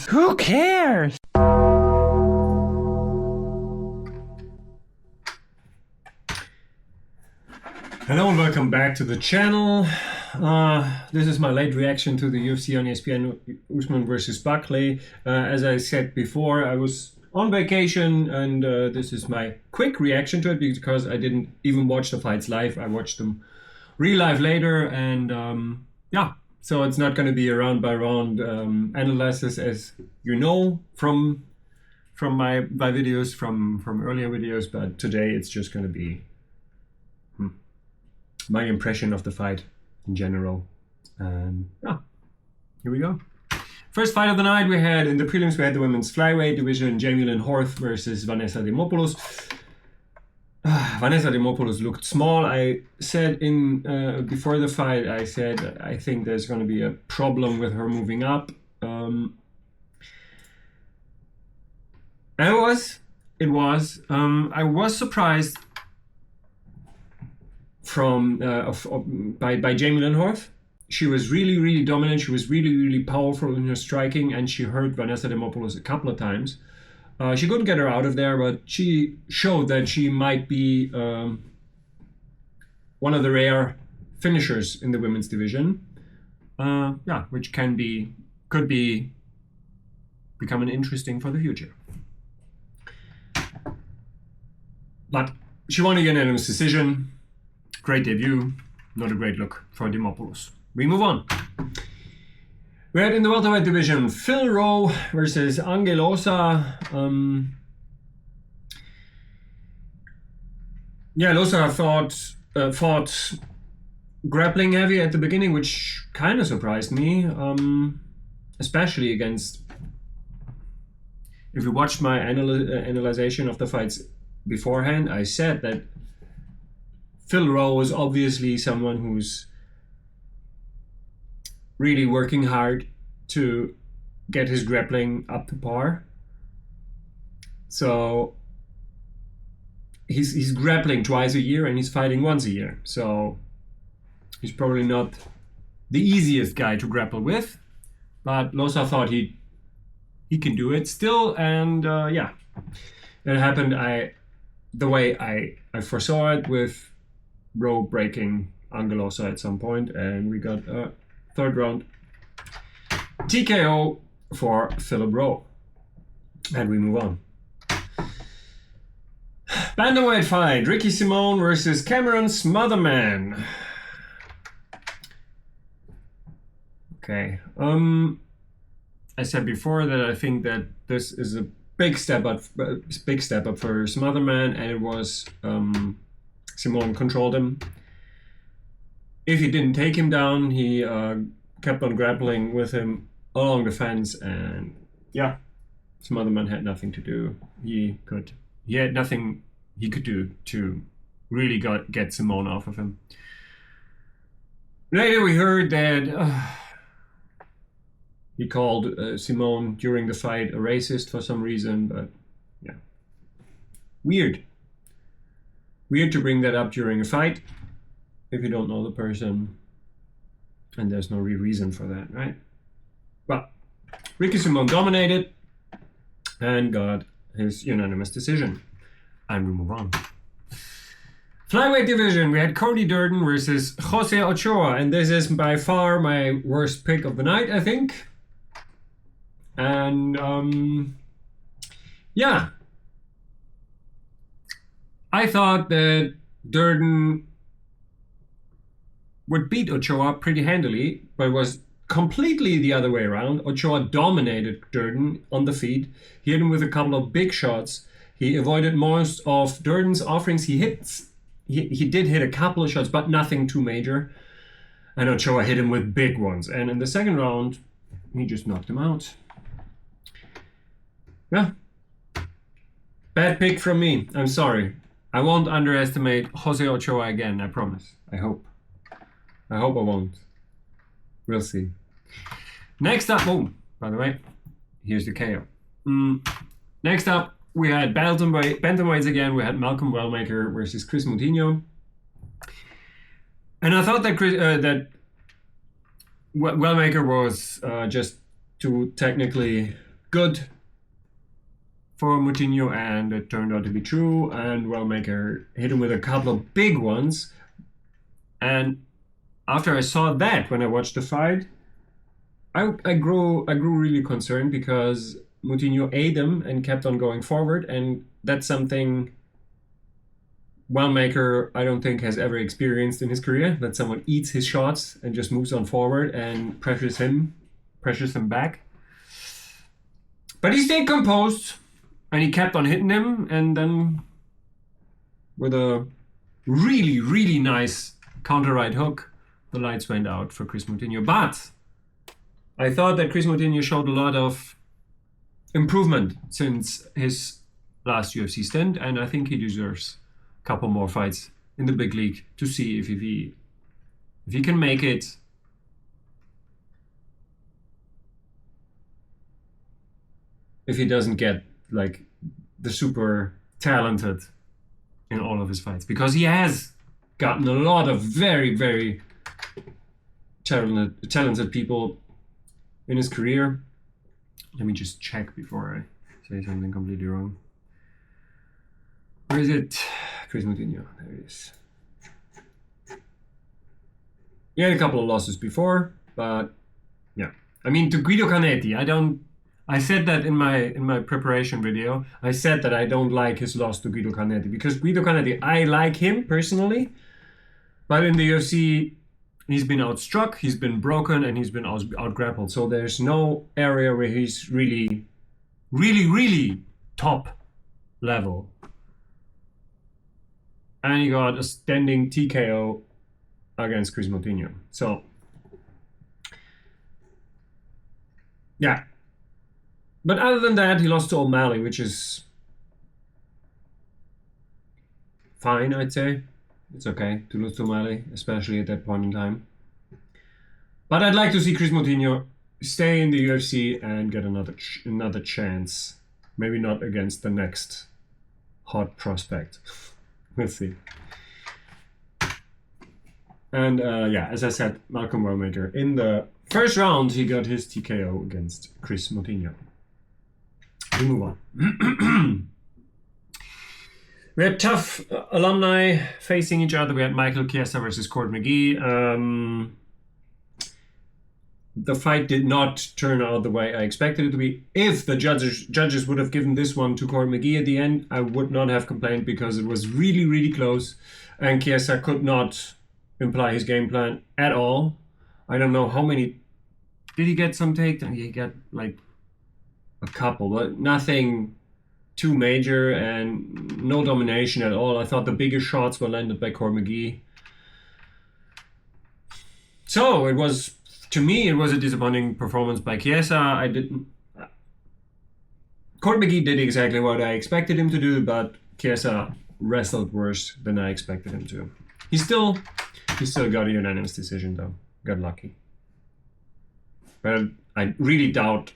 Who cares? Hello and welcome back to the channel. This is my late reaction to the UFC on ESPN Usman versus Buckley. As I said before, I was on vacation and this is my quick reaction to it because I didn't even watch the fights live. I watched them real live later and yeah, so it's not going to be a round by round analysis, as you know from my videos from earlier videos, but today it's just going to be my impression of the fight in general. And yeah, here we go. First fight of the night, we had in the prelims, we had the women's flyweight division, Jamie Lynn Horth versus Vanessa Demopoulos. Vanessa Demopoulos looked small. I said in before the fight, I said I think there's going to be a problem with her moving up. And it was. I was surprised from by Jamie Lynn Horth. She was really dominant. She was really powerful in her striking, and she hurt Vanessa Demopoulos a couple of times. She couldn't get her out of there, but she showed that she might be one of the rare finishers in the women's division. Yeah, which could be becoming interesting for the future. But she won a unanimous decision. Great debut, not a great look for Demopoulos. We move on. We had in the welterweight division Phil Rowe versus Angelosa. Yeah, Losa fought grappling heavy at the beginning, which kind of surprised me, especially against. If you watched my analyzation of the fights beforehand, I said that Phil Rowe is obviously someone who's really working hard to get his grappling up to par. So he's grappling twice a year and he's fighting once a year. So he's probably not the easiest guy to grapple with, but Losa thought he can do it still, and yeah, it happened the way I foresaw it, with Rowe breaking Angelosa at some point, and we got a third round TKO for Philip Rowe. And we move on. Bantamweight fight, Ricky Simon versus Cameron Smotherman. Okay. I said before that I think that this is a big step up for Smotherman, and it was Simon controlled him. If he didn't take him down, he kept on grappling with him along the fence, and yeah, Smotherman had nothing to do. He had nothing he could do to really get Simon off of him. Later we heard that he called Simon during the fight a racist for some reason, but yeah, weird to bring that up during a fight if you don't know the person, and there's no real reason for that, right? But Ricky Simon dominated and got his unanimous decision, and we move on. Flyweight division, we had Cody Durden versus Jose Ochoa, and this is by far my worst pick of the night, I think. And yeah, I thought that Durden would beat Ochoa pretty handily, but it was completely the other way around. Ochoa dominated Durden on the feet. He hit him with a couple of big shots. He avoided most of Durden's offerings. He did hit a couple of shots, but nothing too major. And Ochoa hit him with big ones. And in the second round, he just knocked him out. Yeah. Bad pick from me. I'm sorry. I won't underestimate Jose Ochoa again, I promise. I hope I won't. We'll see. Next up, by the way, here's the KO. Next up, we had bantamweights again. We had Malcolm Wellmaker versus Chris Moutinho. And I thought that Wellmaker was just too technically good for Moutinho, and it turned out to be true. And Wellmaker hit him with a couple of big ones. And after I saw that, when I watched the fight, I grew really concerned, because Moutinho ate him and kept on going forward, and that's something Wellmaker, I don't think, has ever experienced in his career, that someone eats his shots and just moves on forward and pressures him back. But he stayed composed, and he kept on hitting him, and then with a really, really nice counter right hook, the lights went out for Chris Moutinho. But I thought that Chris Moutinho showed a lot of improvement since his last UFC stint, and I think he deserves a couple more fights in the big league to see if he can make it. If he doesn't get like the super talented in all of his fights, because he has gotten a lot of very, very talented people in his career. Let me just check before I say something completely wrong. Where is it? Chris Moutinho. There it is. He had a couple of losses before, but yeah. I mean, to Guido Canetti, I said that in my preparation video. I said that I don't like his loss to Guido Canetti, because Guido Canetti, I like him personally, but in the UFC, he's been outstruck, he's been broken, and he's been out-grappled. So there's no area where he's really, really, really top level. And he got a standing TKO against Chris Moutinho. So, yeah. But other than that, he lost to O'Malley, which is fine, I'd say. It's okay to lose to O'Malley, especially at that point in time. But I'd like to see Chris Moutinho stay in the UFC and get another chance. Maybe not against the next hot prospect. We'll see. And yeah, as I said, Malcolm Wellmaker. In the first round, he got his TKO against Chris Moutinho. We move on. We had tough alumni facing each other. We had Michael Chiesa versus Court McGee. The fight did not turn out the way I expected it to be. If the judges would have given this one to Court McGee at the end, I would not have complained, because it was really, really close, and Chiesa could not imply his game plan at all. I don't know how many. Did he get some takedowns? He got like a couple, but nothing too major, and no domination at all. I thought the biggest shots were landed by Court McGee. So it was, to me, it was a disappointing performance by Chiesa. Court McGee did exactly what I expected him to do, but Chiesa wrestled worse than I expected him to. He still got a unanimous decision though. Got lucky. But I really doubt,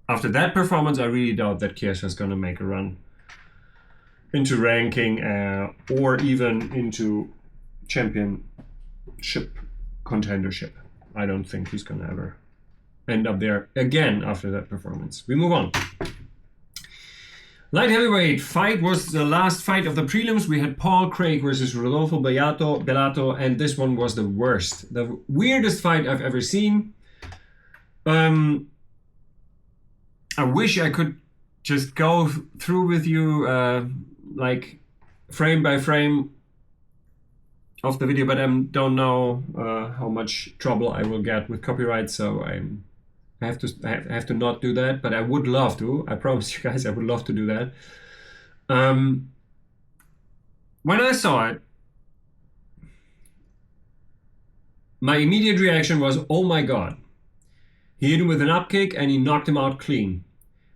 after that performance, I really doubt that Chiesa is going to make a run into ranking or even into championship contendership. I don't think he's going to ever end up there again after that performance. We move on. Light heavyweight fight was the last fight of the prelims. We had Paul Craig versus Rodolfo Bellato, and this one was the worst. The weirdest fight I've ever seen. I wish I could just go through with you like frame by frame of the video, but I don't know how much trouble I will get with copyright, so I have to not do that. But I would love to. I promise you guys, I would love to do that. When I saw it, my immediate reaction was, "Oh my God!" He hit him with an upkick and he knocked him out clean.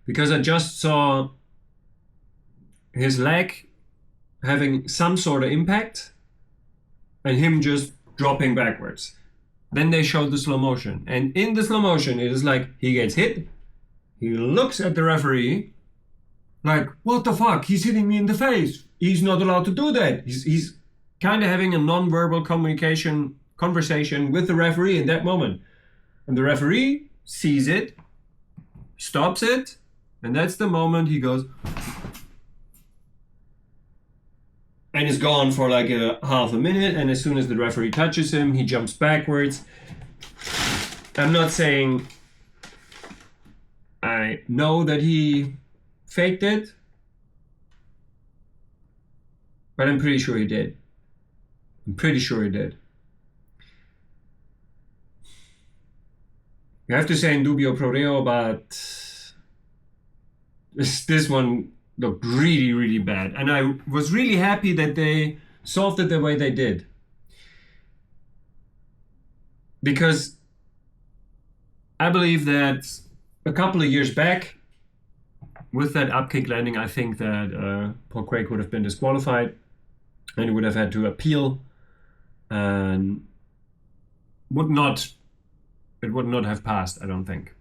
Because I just saw his leg having some sort of impact and him just dropping backwards. Then they showed the slow motion. And in the slow motion, it is like he gets hit. He looks at the referee like, what the fuck? He's hitting me in the face. He's not allowed to do that. He's kind of having a non-verbal conversation with the referee in that moment. And the referee sees it, stops it, and that's the moment he goes and is gone for like a half a minute, and as soon as the referee touches him, he jumps backwards. I'm not saying I know that he faked it, but I'm pretty sure he did. I'm pretty sure he did. You have to say in dubio pro reo, but this one looked really, really bad. And I was really happy that they solved it the way they did. Because I believe that a couple of years back, with that upkick landing, I think that Paul Craig would have been disqualified and he would have had to appeal and it would not have passed, I don't think.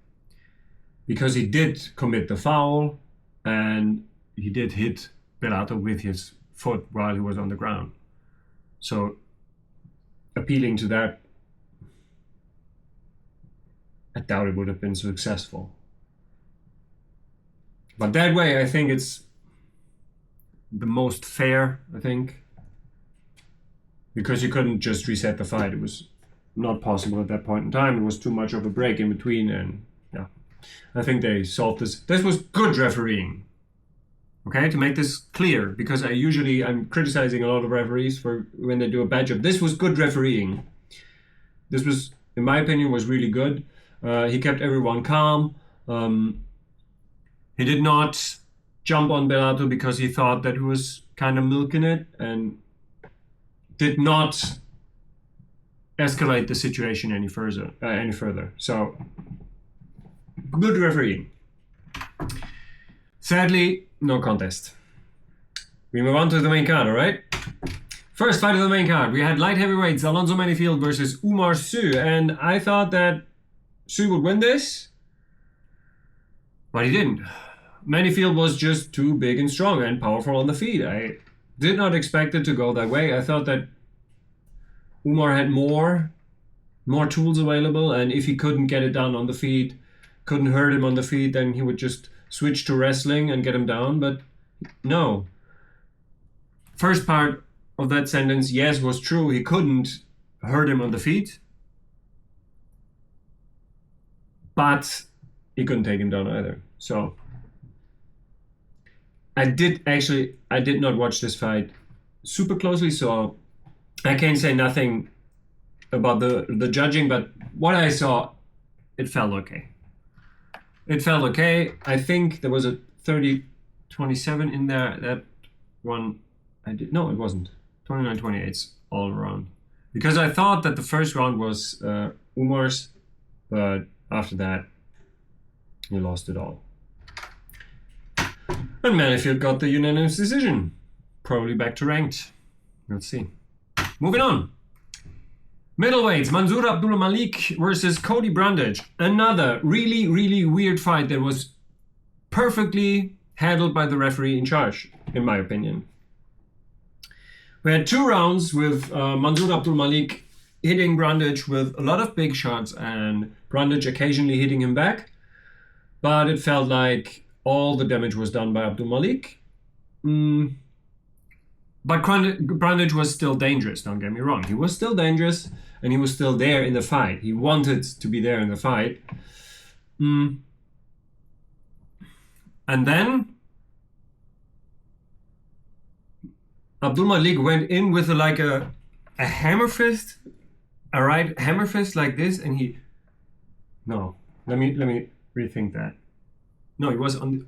Because he did commit the foul and he did hit Bellato with his foot while he was on the ground. So appealing to that, I doubt it would have been successful. But that way, I think it's the most fair, I think. Because you couldn't just reset the fight. It was not possible at that point in time. It was too much of a break in between. And yeah, I think they solved this. This was good refereeing. Okay, to make this clear. Because I'm criticizing a lot of referees for when they do a bad job. This was good refereeing. This was, in my opinion, was really good. He kept everyone calm. He did not jump on Bellato because he thought that he was kind of milking it and did not escalate the situation any further. So, good refereeing. Sadly, no contest. We move on to the main card, all right? First fight of the main card. We had light heavyweights Alonzo Manyfield versus Umar Su, and I thought that Su would win this, but he didn't. Manyfield was just too big and strong and powerful on the feet. I did not expect it to go that way. I thought that Umar had more tools available, and if he couldn't get it done on the feet, couldn't hurt him on the feet, then he would just switch to wrestling and get him down. But no. First part of that sentence, yes, was true. He couldn't hurt him on the feet, but he couldn't take him down either. So I did not watch this fight super closely, so I can't say nothing about the judging, but what I saw, it felt okay. It felt okay. I think there was a 30-27 in there. That one, no, it wasn't. 29-28 all around. Because I thought that the first round was Umar's, but after that, he lost it all. And Manyfield got the unanimous decision. Probably back to ranked. Let's see. Moving on. Middleweights, Mansour Abdul Malik versus Cody Brundage. Another really, really weird fight that was perfectly handled by the referee in charge, in my opinion. We had 2 rounds with Mansour Abdul Malik hitting Brundage with a lot of big shots and Brundage occasionally hitting him back. But it felt like all the damage was done by Abdul Malik. But Brundage was still dangerous, don't get me wrong. He was still dangerous and he was still there in the fight. He wanted to be there in the fight. And then Abdul Malik went in with a hammer fist, a right hammer fist like this, and he... No, let me rethink that. No, he was on...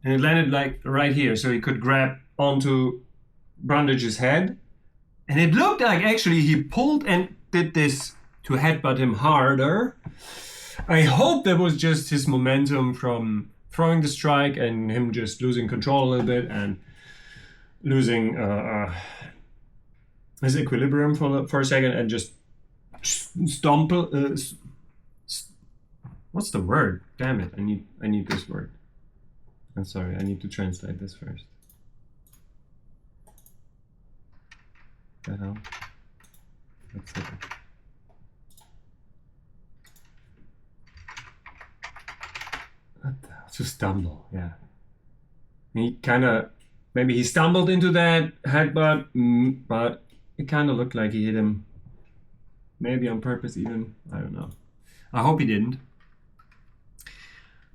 And it landed like right here, so he could grab onto Brundage's head. And it looked like actually he pulled and did this to headbutt him harder. I hope that was just his momentum from throwing the strike and him just losing control a little bit and losing his equilibrium for a second and just stomp. What's the word? Damn it! I need this word. I'm sorry. I need to translate this first. The hell? Let's see. To stumble, yeah. He kind of, maybe he stumbled into that headbutt, but it kind of looked like he hit him, maybe on purpose even. I don't know. I hope he didn't.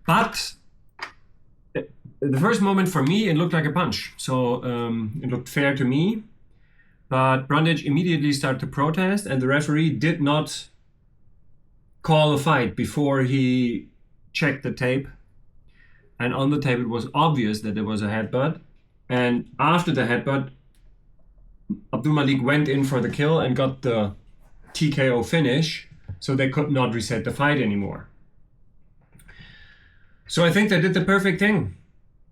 But the first moment for me, it looked like a punch. So it looked fair to me. But Brundage immediately started to protest, and the referee did not call a fight before he checked the tape. And on the tape, it was obvious that there was a headbutt. And after the headbutt, Abdulmalik went in for the kill and got the TKO finish, so they could not reset the fight anymore. So I think they did the perfect thing.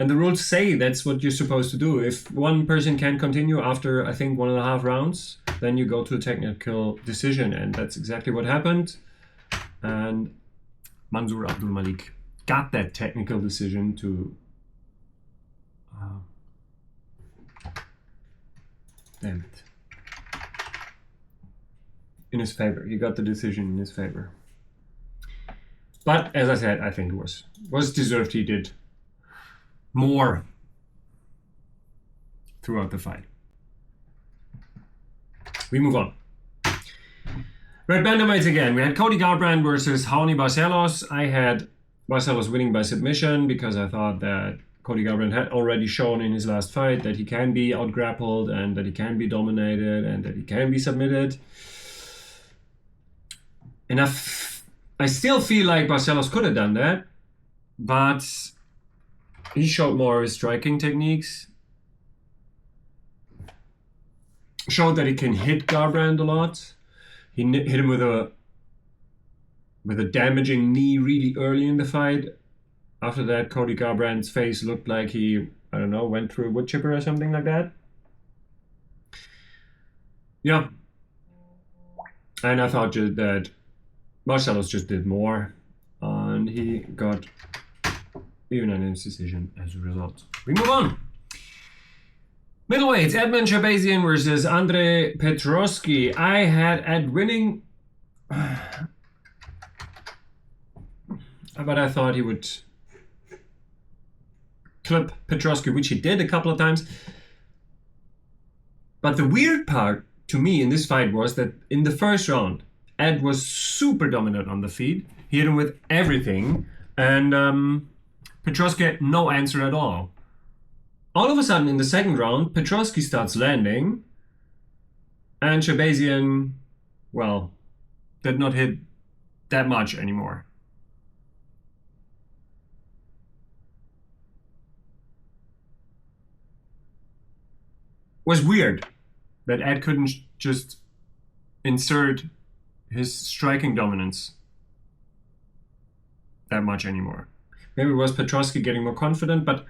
And the rules say that's what you're supposed to do. If one person can continue after, I think, 1.5 rounds, then you go to a technical decision. And that's exactly what happened. And Mansour Abdulmalik got that technical decision to... damn it. In his favor. He got the decision in his favor. But, as I said, I think it was deserved. He did more throughout the fight. We move on. Red bantamweights again. We had Cody Garbrandt versus Raoni Barcelos. I had Barcelos winning by submission because I thought that Cody Garbrandt had already shown in his last fight that he can be out-grappled and that he can be dominated and that he can be submitted. And I still feel like Barcelos could have done that, but he showed more of his striking techniques. Showed that he can hit Garbrandt a lot. He hit him with a damaging knee really early in the fight. After that, Cody Garbrandt's face looked like he, I don't know, went through a wood chipper or something like that. Yeah. And I thought that Barcelos just did more, and he got a unanimous decision as a result. We move on. Middleweights, Edmen Shahbazyan versus Andre Petroski. I had Ed winning, but I thought he would clip Petroski, which he did a couple of times. But the weird part to me in this fight was that in the first round, Ed was super dominant on the feet. He hit him with everything, and Petroski had no answer at all. All of a sudden, in the second round, Petroski starts landing, and Shahbazyan, well, did not hit that much anymore. Was weird that Ed couldn't just insert his striking dominance that much anymore. Maybe it was Petroski getting more confident, but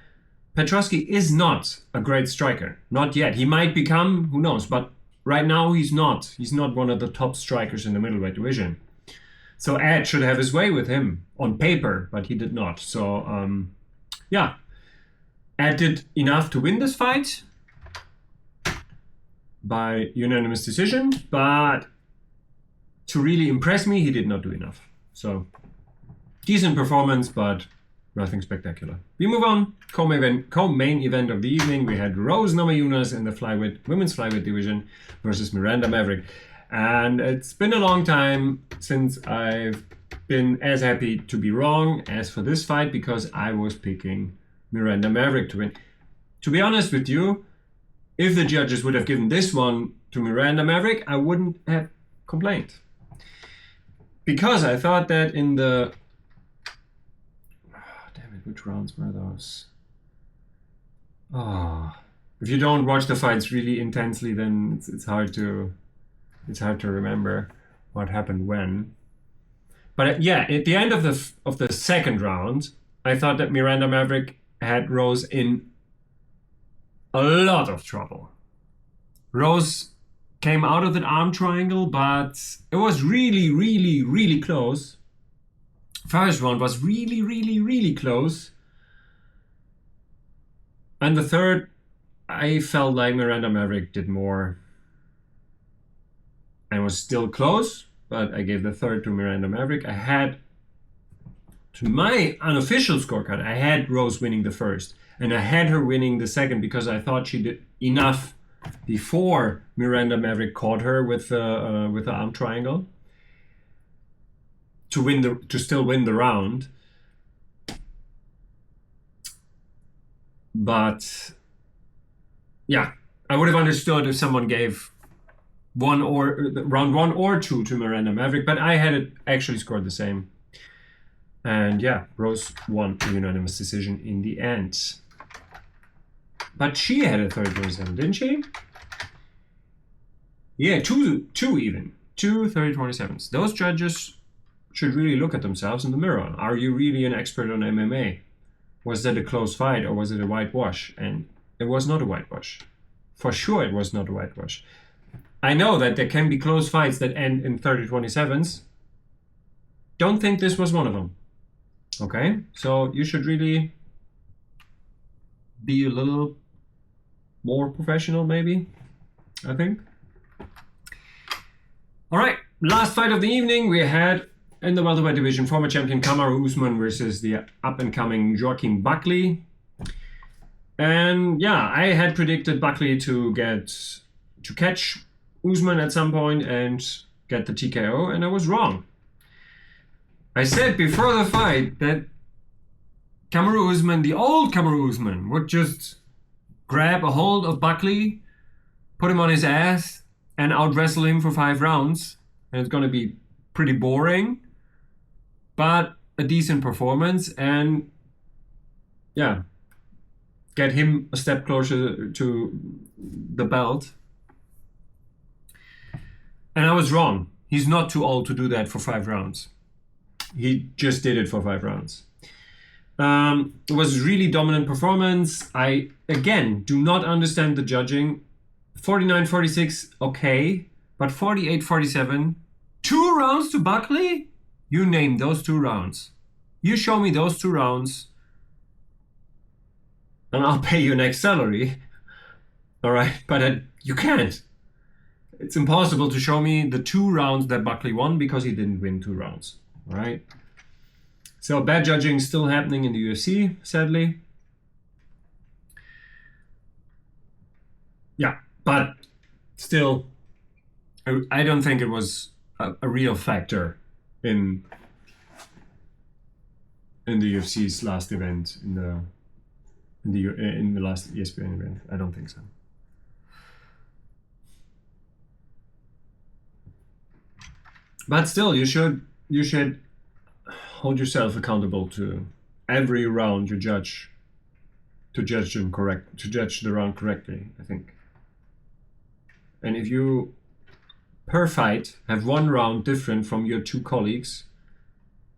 Petroski is not a great striker. Not yet. He might become, who knows, but right now he's not. He's not one of the top strikers in the middleweight division. So Ed should have his way with him on paper, but he did not. So, yeah. Ed did enough to win this fight by unanimous decision, but to really impress me, he did not do enough. So, decent performance, but nothing spectacular. We move on. Co-main event of the evening. We had Rose Namajunas in the women's flyweight division versus Miranda Maverick. And it's been a long time since I've been as happy to be wrong as for this fight, because I was picking Miranda Maverick to win. To be honest with you, if the judges would have given this one to Miranda Maverick, I wouldn't have complained. Because I thought that in the... which rounds were those? If you don't watch the fights really intensely, then it's hard to remember what happened when. But yeah, at the end of the second round, I thought that Miranda Maverick had Rose in a lot of trouble. Rose came out of that arm triangle, but it was really, really, really close. First round was really, really, really close. And the third, I felt like Miranda Maverick did more. And was still close, but I gave the third to Miranda Maverick. I had to my unofficial scorecard, I had Rose winning the first, and I had her winning the second because I thought she did enough before Miranda Maverick caught her with the arm triangle to still win the round. But yeah, I would have understood if someone gave round 1 or 2 to Miranda Maverick, but I had it actually scored the same. And yeah, Rose won a unanimous decision in the end. But she had a 30-27, didn't she? Yeah, two even. 2 30-27s. Those judges should really look at themselves in the mirror. Are you really an expert on MMA? Was that a close fight or was it a whitewash? And it was not a whitewash. For sure it was not a whitewash. I know that there can be close fights that end in 30-27s. Don't think this was one of them. Okay? So you should really be a little more professional, maybe, I think. All right, last fight of the evening we had in the welterweight division, former champion Kamaru Usman versus the up-and-coming Joaquin Buckley. And yeah, I had predicted Buckley to catch Usman at some point and get the TKO, and I was wrong. I said before the fight that Kamaru Usman, the old Kamaru Usman, would just grab a hold of Buckley, put him on his ass, and out-wrestle him for 5 rounds. And it's going to be pretty boring, but a decent performance, and yeah, get him a step closer to the belt. And I was wrong. He's not too old to do that for 5 rounds. He just did it for 5 rounds. It was really dominant performance. I, again, do not understand the judging. 49-46, okay. But 48-47, 2 rounds to Buckley? You name those 2 rounds. You show me those 2 rounds, and I'll pay your next salary. All right, but you can't. It's impossible to show me the 2 rounds that Buckley won because he didn't win 2 rounds. All right. So bad judging is still happening in the UFC, sadly. Yeah, but still, I don't think it was a real factor in the UFC's last event, in the last ESPN event. I don't think so. But still, you should hold yourself accountable to every round you judge, to judge the round correctly, I think. And if you per fight have 1 round different from your 2 colleagues,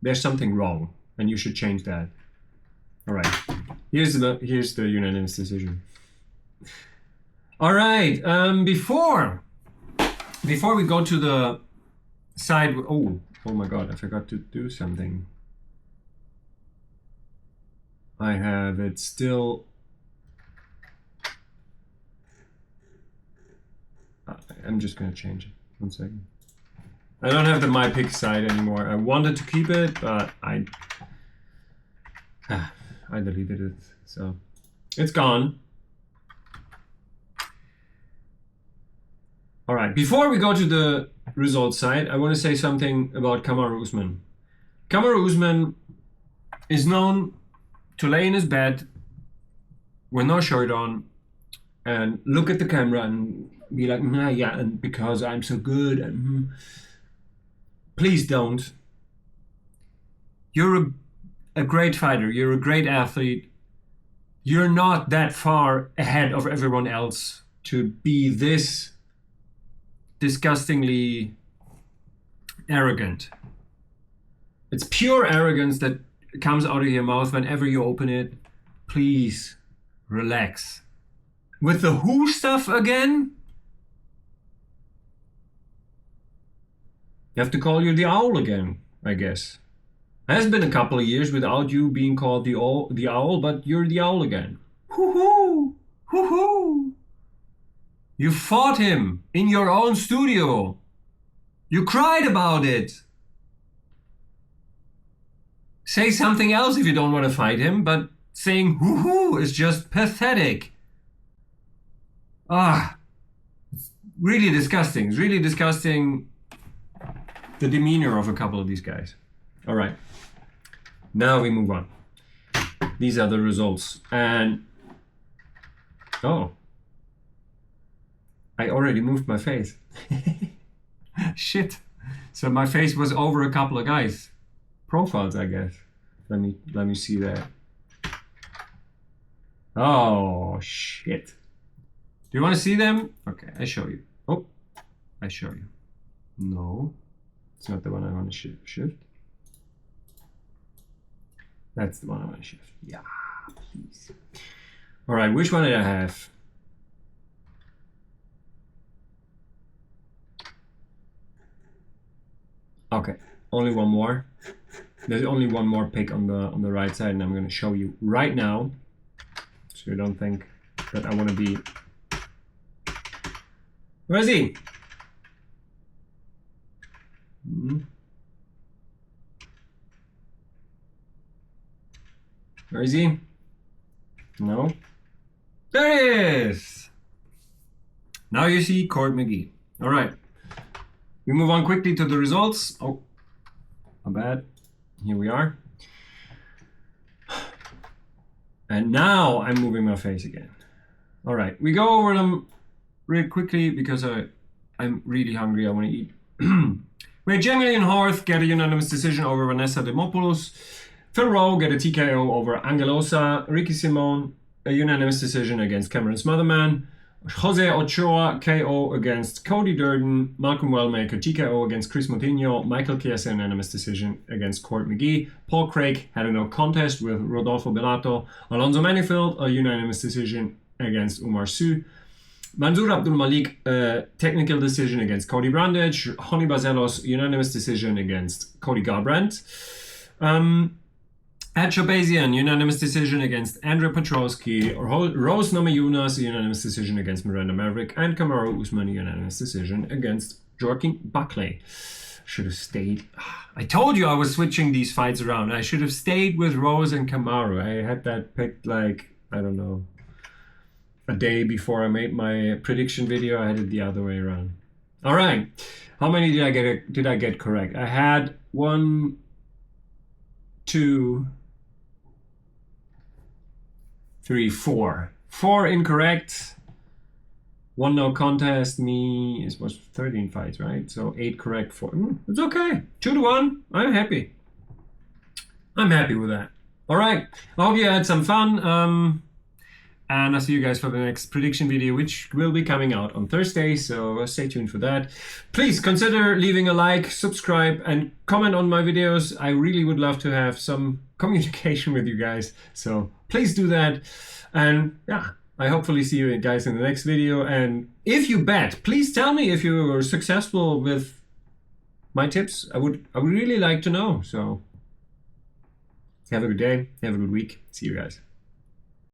there's something wrong, and you should change that. All right, here's the unanimous decision. All right, before we go to the side, oh my God, I forgot to do something. I have it still. I'm just gonna change it. 1 second. I don't have the my pick side anymore. I wanted to keep it, but I deleted it, so it's gone. All right, before we go to the results side, I want to say something about Kamaru Usman. Kamaru Usman is known to lay in his bed with no shirt on and look at the camera and be like, nah, yeah, and because I'm so good. And please don't. You're a great fighter. You're a great athlete. You're not that far ahead of everyone else to be this disgustingly arrogant. It's pure arrogance that comes out of your mouth whenever you open it. Please relax. With the who stuff again? You have to call you the owl again, I guess. It has been a couple of years without you being called the owl, but you're the owl again. Hoo-hoo! Hoo-hoo! You fought him in your own studio. You cried about it. Say something else if you don't want to fight him, but saying hoo-hoo is just pathetic. Ah, it's really disgusting. It's really disgusting, the demeanor of a couple of these guys. All right, now we move on. These are the results. And, oh, I already moved my face. Shit. So my face was over a couple of guys. Profiles, I guess. Let me see that. Oh, shit. Do you want to see them? Okay, I show you. Oh, I show you. No, it's not the one I want to shift. That's the one I want to shift. Yeah, please. All right, which one did I have? Okay, only one more. There's only one more pick on the right side, and I'm going to show you right now, so you don't think that I want to be. Where is he? Where is he? No. There he is! Now you see Court McGee. All right. We move on quickly to the results. Oh, my bad. Here we are. And now I'm moving my face again. All right. We go over them really quickly because I'm really hungry. I want to eat. We had Jamie Horth get a unanimous decision over Vanessa Demopoulos. Phil Rowe get a TKO over Angelosa. Ricky Simon, a unanimous decision against Cameron Smotherman. Jose Ochoa, KO against Cody Durden. Malcolm Wellmaker, TKO against Chris Moutinho. Michael Chiesa, unanimous decision against Court McGee. Paul Craig had a no contest with Rodolfo Bellato. Alonzo Manifield, a unanimous decision against Umar Su. Mansour Abdul Malik, technical decision against Cody Brandage. Honey Bazelos, unanimous decision against Cody Garbrandt. Ed Shabazian, unanimous decision against Andrea Petrosky. Rose Namajunas, unanimous decision against Miranda Maverick. And Kamaru Usman, unanimous decision against Joaquin Buckley. Should have stayed. I told you I was switching these fights around. I should have stayed with Rose and Kamaru. I had that picked like, I don't know, a day before I made my prediction video. I had it the other way around. All right. How many did I get correct? I had 1, 2, 3, 4. 4 incorrect. 1 no contest. Me, it was 13 fights, right? So 8 correct, 4. It's okay. 2-1. I'm happy. I'm happy with that. All right. I hope you had some fun. And I'll see you guys for the next prediction video, which will be coming out on Thursday. So stay tuned for that. Please consider leaving a like, subscribe, and comment on my videos. I really would love to have some communication with you guys. So please do that. And yeah, I hopefully see you guys in the next video. And if you bet, please tell me if you were successful with my tips. I would really like to know. So have a good day. Have a good week. See you guys.